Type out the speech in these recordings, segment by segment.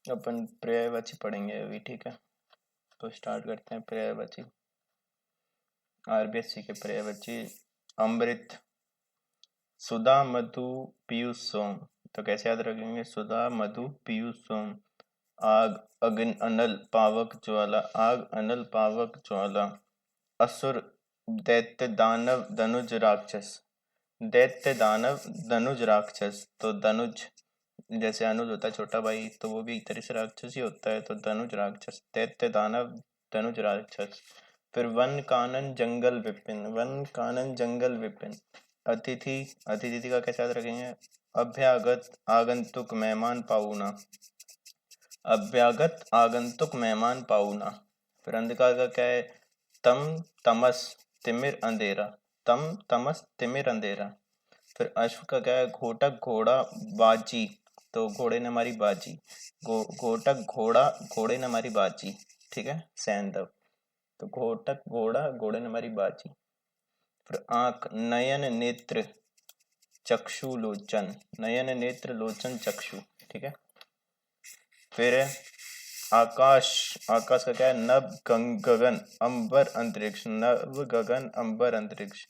अपन पर्यायवाची पढ़ेंगे अभी, ठीक है। तो स्टार्ट करते हैं पर्यायवाची। आरबीएससी के पर्यायवाची। अमृत, सुधा मधु पीयूष सोम। तो कैसे याद रखेंगे? सुधा मधु पीयूष सोम। आग अग्नि अनल पावक ज्वाला, आग अनल पावक ज्वाला। असुर दैत्य दानव धनुज राक्षस, दैत्य दानव धनुज राक्षस। तो धनुज जैसे अनुज होता है छोटा भाई, तो वो भी एक तरह से राक्षस ही होता है, तो धनुज राक्षस, दैत्य दानव धनुज राक्षस। फिर वन कानन जंगल विपिन, वन कानन जंगल विपिन। अतिथि, अतिथि का कैसे याद रखेंगे? अभ्यागत आगंतुक मेहमान पाहुना, अभ्यागत आगंतुक मेहमान पाहुना। फिर अंधकार का क्या है? तम तमस तिमिर अंधेरा, तम तमस तिमिर अंधेरा। फिर अश्व का क्या है? घोटक घोड़ा बाजी, तो घोड़े ने हमारी बाजी, घोटक घोड़ा घोड़े ने हमारी बाजी, ठीक है, सैंधव। तो घोटक घोड़ा घोड़े ने हमारी बाजी। फिर आंख नयन नेत्र चक्षु लोचन, नयन नेत्र लोचन चक्षु, ठीक है। फिर आकाश, आकाश का क्या है? नभ गगन अंबर अंतरिक्ष, नभ गगन अंबर अंतरिक्ष।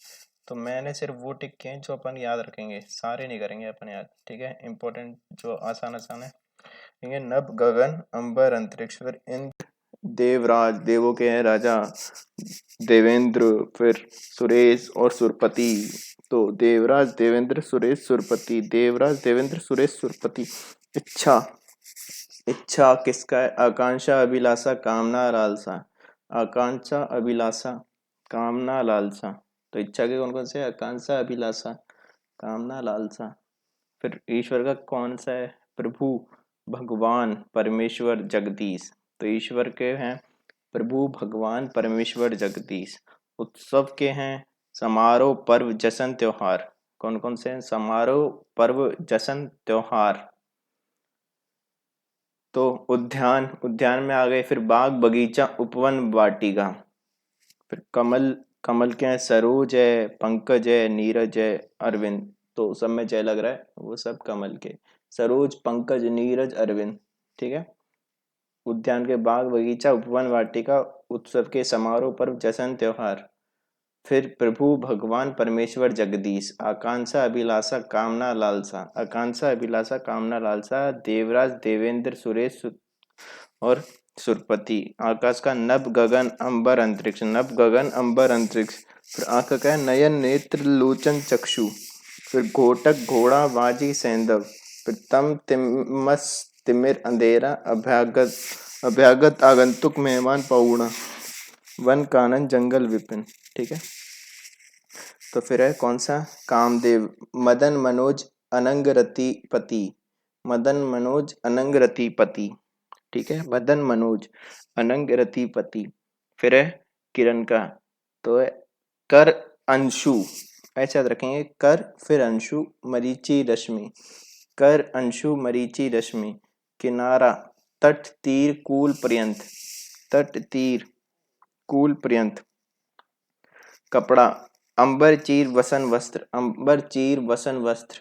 तो मैंने सिर्फ वो टिक किए हैं जो अपन याद रखेंगे, सारे नहीं करेंगे अपन याद, ठीक है। इंपॉर्टेंट जो आसान आसान है, ठीक है। नभ गगन अंबर अंतरिक्ष। फिर इंद्र देवराज, देवों के हैं राजा, देवेंद्र। फिर सुरेश और सुरपति। तो देवराज देवेंद्र सुरेश सुरपति, देवराज देवेंद्र सुरेश सुरपति। इच्छा, इच्छा किसका है? आकांक्षा अभिलाषा कामना लालसा, आकांक्षा अभिलाषा कामना लालसा। तो इच्छा के कौन कौन से? आकांक्षा अभिलाषा कामना लालसा। फिर ईश्वर का कौन सा है? प्रभु भगवान परमेश्वर जगदीश। तो ईश्वर के हैं प्रभु भगवान परमेश्वर जगदीश। उत्सव के हैं समारोह पर्व जश्न त्योहार। कौन कौन से हैं? समारोह पर्व जश्न त्योहार। तो उद्यान, उद्यान में आ गए फिर बाग बगीचा उपवन वाटिका। फिर कमल, कमल के हैं सरोज है, पंकज है, नीरज है, अरविंद। तो सब में जय लग रहा है, वो सब कमल के, सरोज पंकज नीरज अरविंद, ठीक है। उद्यान के बाग बगीचा उपवन वाटिका, उत्सव के समारोह पर्व जश्न त्योहार। फिर प्रभु भगवान परमेश्वर जगदीश, आकांक्षा अभिलाषा कामना लालसा, आकांक्षा अभिलाषा कामना लालसा, देवराज देवेंद्र सुरेश और सुरपति। आकाश का नभ गगन अंबर अंतरिक्ष, नभ गगन अंबर अंतरिक्ष। फिर आंख का क्या है? नयन नेत्र लोचन चक्षु। फिर घोटक घोड़ा बाजी सैंधव। फिर तम तिमस तिमिर अंधेरा, अभ्यागत अभ्यागत आगंतुक मेहमान पहुना, वन कानन जंगल विपिन, ठीक है। तो फिर है कौन सा? कामदेव, मदन मनोज अनंग रति पति, मदन मनोज अनंग रति पति, ठीक है, मदन मनोज अनंग रति पति। फिर है किरण का, तो है कर अंशु, ऐसे याद रखेंगे, कर फिर अंशु मरीचि रश्मि, कर अंशु मरीचि रश्मि। किनारा तट तीर कूल पर्यंत, तट तीर कूल पर्यंत। कपड़ा अंबर चीर वसन वस्त्र, अंबर चीर वसन वस्त्र।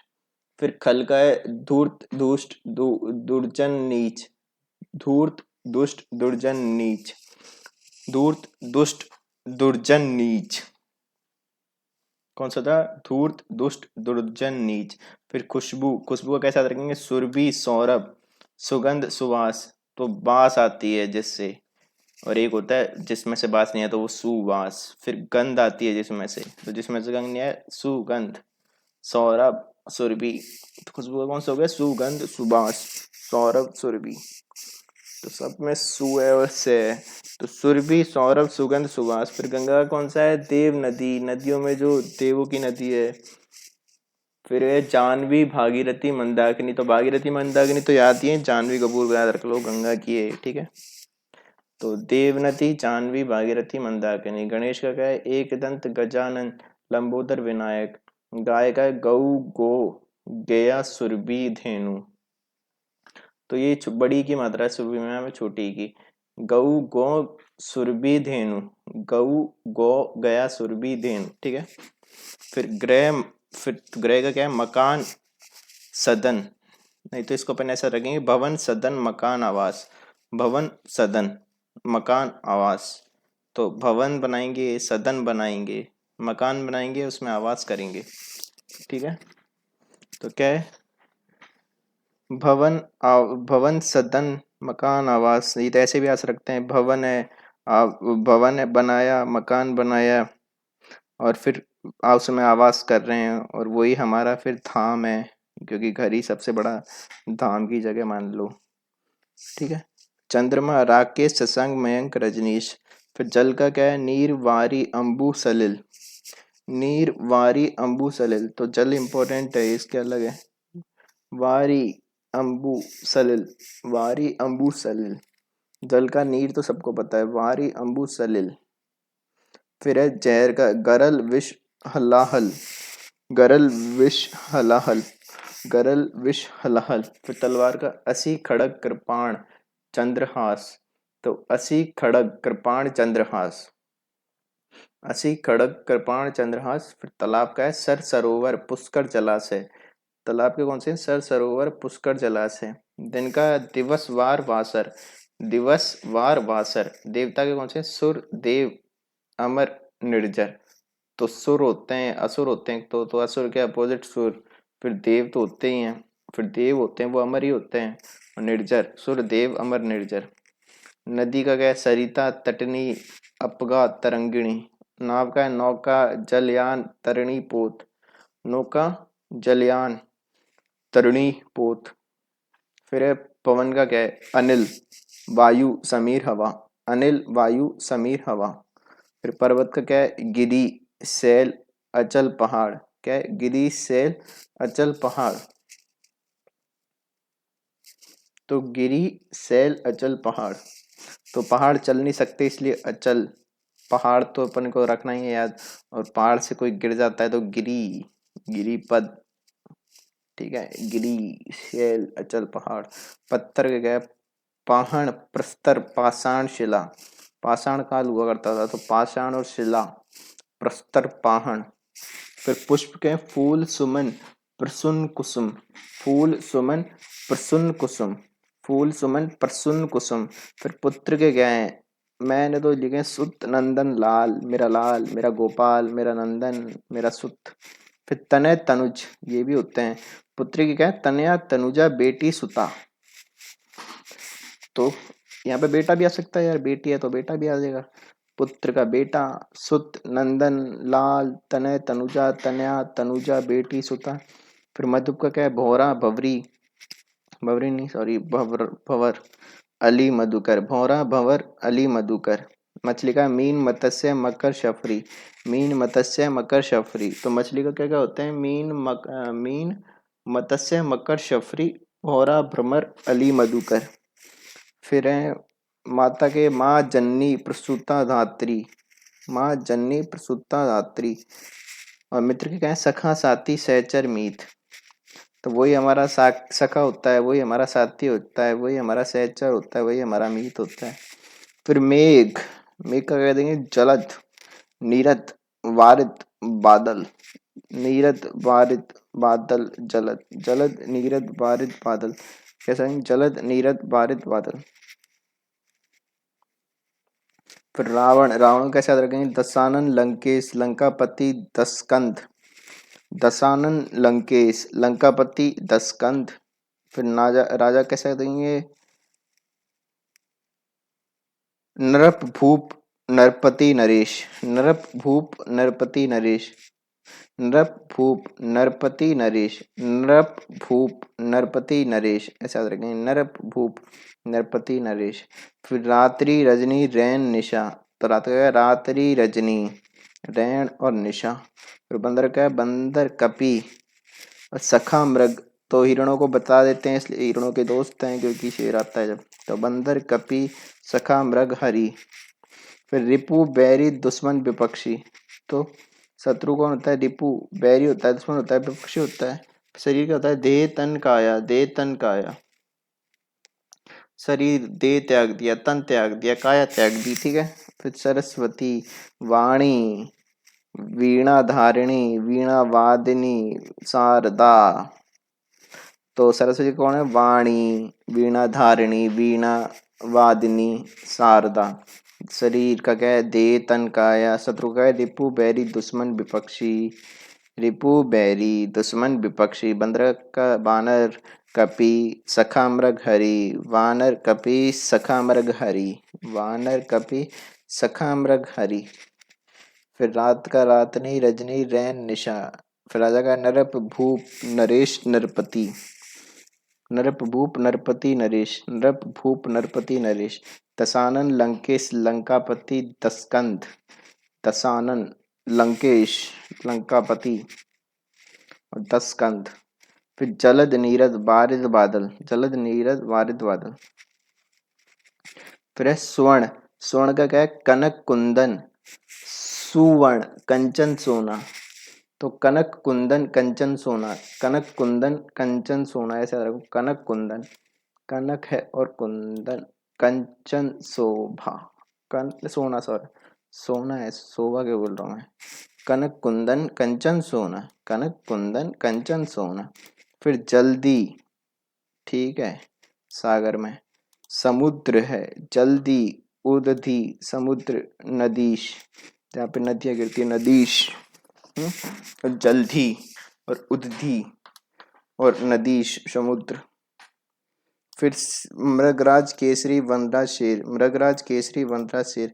फिर खल का है धूर्त दुष्ट दुर्जन नीच, धूर्त दुष्ट दुर्जन नीच, धूर्त दुष्ट दुर्जन नीच। कौन सा था? धूर्त दुष्ट दुर्जन नीच। फिर खुशबू, खुशबू का कैसा याद रखेंगे? सुरभि सौरभ, सुगंध सुवास। तो बास आती है जिससे, और एक होता है जिसमें से बास नहीं है तो वो सुवास। फिर गंध आती है जिसमें से, तो जिसमें से गंध नहीं है सुगंध। सौरभ सुरभि, तो खुशबू का कौन सा हो गया? सुगंध सुबास, सौरभ सुरभि। तो सब में सु है और से है, तो सुरभि सौरभ सुगंध सुवास। फिर गंगा का कौन सा है? देव नदी, नदियों में जो देवों की नदी है। फिर है जानवी भागीरथी मंदाकिनी, तो भागीरथी मंदाकिनी तो याद ही है, जानवी कपूर को याद रख लो, गंगा की है, ठीक है। तो देवनदी जानवी भागीरथी मंदाकिनी। गणेश का क्या है? एक दंत गजानन लंबोदर विनायक। गाय का है गौ गो गया सुरभि धेनु, तो ये बड़ी की मात्रा है, सुरभि में छोटी की। गौ गो सुरभि धेनु, गौ गो गया सुरभि धेनु, ठीक है। फिर ग्रह, फिर ग्रह का क्या है? मकान सदन, नहीं तो इसको अपन ऐसा रखेंगे, भवन सदन मकान आवास। भवन सदन मकान आवास। तो भवन बनाएंगे, सदन बनाएंगे, मकान बनाएंगे, उसमें आवास करेंगे। ठीक है, तो क्या है, भवन सदन मकान आवास। ये तो ऐसे भी आ सकते हैं, भवन है, भवन है बनाया, मकान बनाया, और फिर उसमें आवास कर रहे हैं, और वही हमारा फिर धाम है, क्योंकि घर ही सबसे बड़ा धाम की जगह मान लो। ठीक है, चंद्रमा राकेश शशांक मयंक रजनीश। फिर जल का क्या है, नीर वारी अंबु सलिल। नीर वारी अंबु सलिल, तो जल इंपॉर्टेंट है, इसके अलग है। वारी अंबु सलिल, वारी अंबु सलिल। जल का नीर तो सबको पता है, वारी अंबु सलिल। फिर है जहर का, गरल विष हलाहल। गरल विष हलाहल, गरल विष हलाहल। फिर तलवार का, असी खड़ग कृपाण चंद्रहास। तो असी खड़ग कृपाण चंद्रहास, असी खड़ग कृपाण चंद्रहास। फिर तालाब का है, सर सरोवर पुष्कर जलाशय। तालाब के कौन से हैं, सर सरोवर पुष्कर जलाशय। दिन का, दिवस वार वासर। दिवस वार वासर। देवता के कौन से हैं, सुर देव अमर निर्जर। तो सुर होते हैं, असुर होते हैं, तो असुर के अपोजिट सुर। फिर देव तो होते ही हैं, फिर देव होते हैं, वो अमर ही होते हैं। और निर्जर, सुर देव अमर निर्जर। नदी का क्या है, सरिता तटनी अपगा तरंगिणी। नाव का है, नौका जलयान तरिणी पोत। नौका जलयान तरिणी पोत। फिर है पवन का क्या है, अनिल वायु समीर हवा। अनिल वायु समीर हवा। फिर पर्वत का क्या है, गिरी सैल अचल पहाड़। क्या है, गिरी सैल अचल पहाड़। तो गिरी सैल अचल पहाड़, तो पहाड़ चल नहीं सकते इसलिए अचल। पहाड़ तो अपन को रखना ही है याद, और पहाड़ से कोई गिर जाता है तो गिरी, गिरी पद। ठीक है, गिरी सैल अचल पहाड़। पत्थर के गए, पाहण प्रस्तर पाषाण शिला। पाषाण काल हुआ करता था, तो पाषाण और शिला, प्रस्तर पाहण। फिर पुष्प के, फूल सुमन प्रसन्न कुसुम। फूल सुमन प्रसन्न कुसुम, फूल सुमन प्रसन्न कुसुम। फिर पुत्र के क्या हैं, मैंने तो लिखे सुत नंदन लाल, मेरा लाल, मेरा गोपाल, मेरा नंदन, मेरा सुत। फिर तनय तनुज, ये भी होते हैं। पुत्री की क्या है, तनया तनुजा बेटी सुता। तो यहाँ पे बेटा भी आ सकता है यार, बेटी है तो बेटा भी आ जाएगा। पुत्र का बेटा, सुत नंदन लाल, तनय तनुजा, तनया तनुजा बेटी सुता। फिर मधुप का क्या है, भौरा भवरी, भवरी नहीं सॉरी, भवर भवर अली मधुकर। भौरा भवर अली मधुकर। मछली का, मीन मत्स्य मकर शफरी। मीन मत्स्य मकर शफरी। तो मछली का क्या क्या होता है, मीन मत्स्य मकर शफरी, भौरा भ्रमर अली मधुकर। फिर है माता के, माँ जननी प्रसूता धात्री। माँ जननी प्रसूता धात्री। और मित्र के क्या है, सखा साथी सहचर मीत। तो वही हमारा सखा होता है, वही हमारा साथी होता है, वही हमारा सहचर होता है, वही हमारा मीत होता है। फिर मेघ, मेघ का कह देंगे, जलद नीरद वारिद बादल। नीरद वारिद बादल जलद, जलद नीरद वारिद बादल। कैसा है, जलद नीरद वारिद बादल। फिर रावण, रावण को कैसे याद रखेंगे, दशानन लंकेश लंकापति दशकंध। दशानन लंकेश लंकापति दशकंध। फिर राजा, राजा कैसे देंगे, नरप भूप नरपति नरेश। नरप भूप नरपति नरेश। नरप भूप नरपति नरेश। नरप भूप नरपति नरेश, ऐसा याद रखेंगे, नरप भूप नरपति नरेश। फिर रात्रि रजनी रैन निशा। तो रात का है, रात्रि रजनी रैन और निशा। फिर बंदर का है, बंदर कपि और सखा मृग। तो हिरणों को बता देते हैं, इसलिए हिरणों के दोस्त हैं, क्योंकि शेर आता है जब। तो बंदर कपि सखा मृग हरि। फिर रिपु बैरी दुश्मन विपक्षी। तो शत्रु कौन होता है, रिपु। बैरी होता है, दुश्मन होता है, विपक्षी होता है। शरीर क्या होता है, देह तन काया, देह तन काया। शरीर, देह त्याग दिया, तन त्याग दिया, काया त्याग दी। ठीक है। फिर सरस्वती वाणी, वीणा धारिणी, वीणा वादिनी, शारदा। तो सरस्वती कौन है? वाणी, वीणा धारिणी, वीणा वादिनी, शारदा। शरीर का क्या है? देह तन काया। शत्रु का है? रिपु बैरी दुश्मन विपक्षी। रिपु बैरी दुश्मन विपक्षी। बंदर का बानर कपि सखा मृग हरि। वानर कपि सखा मृग हरि। वानर कपि सखा मृग हरि। फिर रात का रातनी रजनी रैन निशा। फिर राजा का नरप भूप नरेश नरपति। नरप भूप नरपति नरेश। नरप भूप नरपति नरेश। दशानन लंकेश लंकापति दस्कंध। दशानन लंकेश लंकापति और दस्कंध। फिर जलद नीरद बारिद बादल। जलद नीरद बारिद बादल। फिर है स्वर्ण। स्वर्ण का क्या है? कनक कुंदन सुवर्ण कंचन सोना। तो कनक कुंदन कंचन सोना। कनक कुंदन कंचन सोना ऐसे रखो। कनक कुंदन, कनक है और कुंदन, कंचन शोभा। सोना, सॉरी सोना है, शोभा के बोल रहा हूँ मैं। कनक कुंदन कंचन सोना। कनक कुंदन कंचन सोना। फिर जल्दी, ठीक है, सागर में। समुद्र है, जल्दी, उदधि, समुद्र, नदीश, जहाँ पे नदियाँ गिरती है, नदीश। और जल्दी और उदधि और नदीश समुद्र। फिर मृगराज केसरी वनराज शेर। मृगराज केसरी वनराज शेर।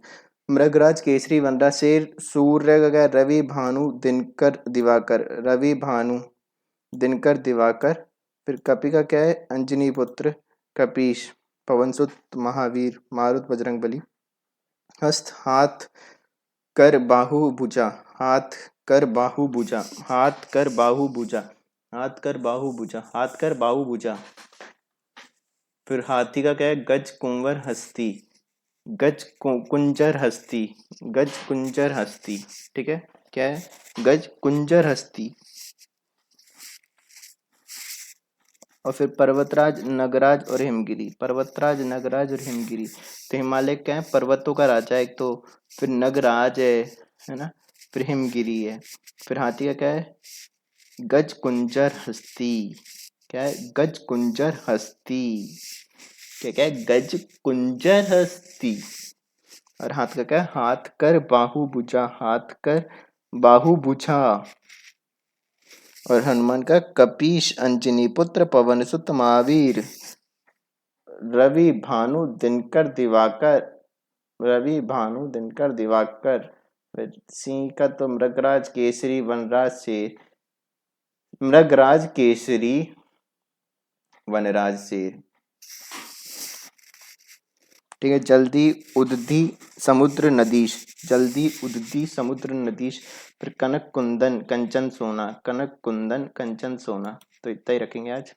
मृगराज केसरी वनराज शेर। सूर्य का क्या? रवि भानु दिनकर दिवाकर। रवि भानु दिनकर दिवाकर। फिर कपि का क्या है? अंजनी पुत्र कपीश। पवनसुत महावीर मारुत बजरंगबली। हस्त हाथ कर बाहु भुजा। हाथ कर बाहु भुजा। हाथ कर बाहु भुजा। हाथ कर बाहु भुजा। हाथ कर बाहु भुजा। फिर हाथी का क्या है? गज कुंवर हस्ती। गज कुंजर हस्ती। गज कुंजर हस्ती। ठीक है, क्या है? गज कुंजर हस्ती। और फिर पर्वतराज नगराज और हिमगिरी। पर्वतराज नगराज और हिमगिरी। तो हिमालय क्या है? पर्वतों का राजा है एक तो। फिर नगराज है ना। फिर हिमगिरी है। फिर हाथी का क्या है? गज कुंजर हस्ती। क्या है? गज कुंजर हस्ती। क्या क्या है? गज कुंजर हस्ती। और हाथ का क्या है? हाथ कर बाहु भुजा। हाथ कर बाहु भुजा। और हनुमान का कपीश अंजनी पुत्र पवन सुत महावीर। रवि भानु दिनकर दिवाकर। रवि भानु दिनकर दिवाकर। फिर सिंह का तो मृगराज केसरी वनराज शेर। मृगराज केसरी वनराज शेर। ठीक है, जल्दी उदधि समुद्र नदीश। जल्दी उदधि समुद्र नदीश। फिर कनक कुंदन कंचन सोना। कनक कुंदन कंचन सोना। तो इतना ही रखेंगे आज।